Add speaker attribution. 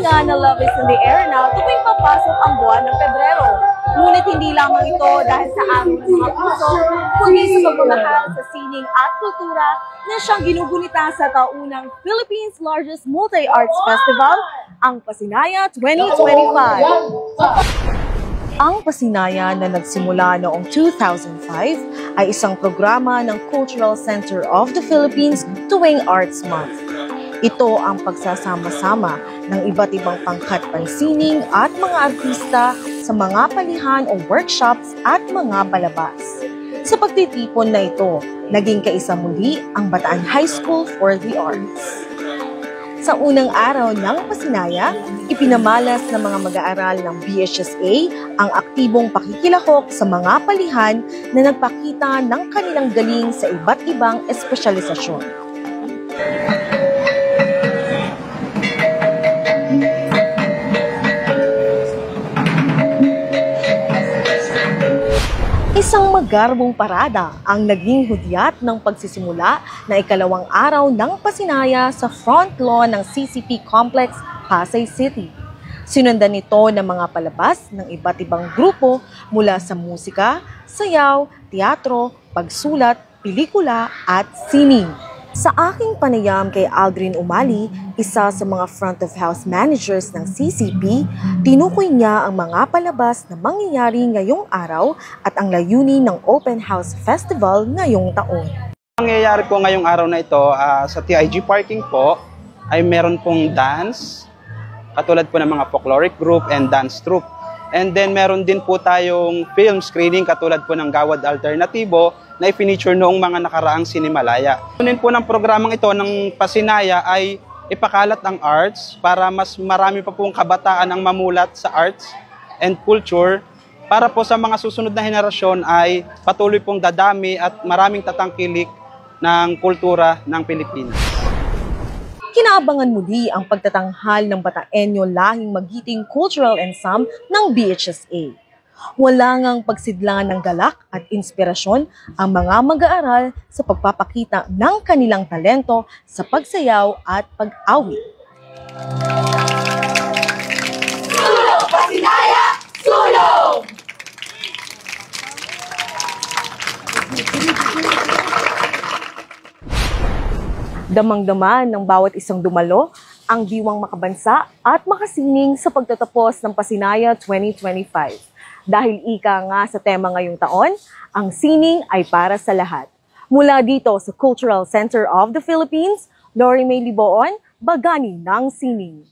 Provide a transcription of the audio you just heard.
Speaker 1: nga na love is in the air na tuwing papasok ang buwan ng Pebrero. Ngunit hindi lamang ito dahil sa araw ng mga puso, kundi sa pagmamahal sa sining at kultura na siyang ginugunita sa taunang Philippines' largest multi-arts festival, ang Pasinaya 2025. Ang Pasinaya na nagsimula noong 2005 ay isang programa ng Cultural Center of the Philippines tuwing Arts Month. Ito ang pagsasama-sama ng iba't ibang pangkat pansining at mga artista sa mga palihan o workshops at mga palabas. Sa pagtitipon na ito, naging kaisa muli ang Bataan High School for the Arts. Sa unang araw ng Pasinaya, ipinamalas ng mga mag-aaral ng BHSA ang aktibong pakikilahok sa mga palihan na nagpakita ng kanilang galing sa iba't ibang espesyalisasyon. Isang magarbong parada ang naging hudyat ng pagsisimula na ikalawang araw ng Pasinaya sa front lawn ng CCP Complex, Pasay City. Sinundan nito ng mga palabas ng iba't ibang grupo mula sa musika, sayaw, teatro, pagsulat, pelikula at sining. Sa aking panayam kay Aldrin Umali, isa sa mga front of house managers ng CCP, tinukoy niya ang mga palabas na mangyayari ngayong araw at ang layunin ng Open House Festival ngayong taon.
Speaker 2: Ang mangyayari po ngayong araw na ito sa TIG parking po ay meron pong dance, katulad po ng mga folkloric group and dance troupe. And then meron din po tayong film screening katulad po ng Gawad Alternatibo na i-feature noong mga nakaraang Sinimalaya. Kunin po ng programang ito ng Pasinaya ay ipakalat ang arts para mas marami pa pong kabataan ang mamulat sa arts and culture para po sa mga susunod na henerasyon ay patuloy pong dadami at maraming tatangkilik ng kultura ng Pilipinas.
Speaker 1: Kinaabangan muli ang pagtatanghal ng Bataenyo Lahing Magiting Cultural Ensemble ng BHSA. Wala ngang pagsidlangan ng galak at inspirasyon ang mga mag-aaral sa pagpapakita ng kanilang talento sa pagsayaw at pag-awit.
Speaker 3: Sulong Pasinaya! Sulong!
Speaker 1: Damang-dama ng bawat isang dumalo ang diwang makabansa at makasining sa pagtatapos ng Pasinaya 2025. Dahil ika nga sa tema ngayong taon, ang sining ay para sa lahat. Mula dito sa Cultural Center of the Philippines, Lori May Liboon, Bagani ng Sining.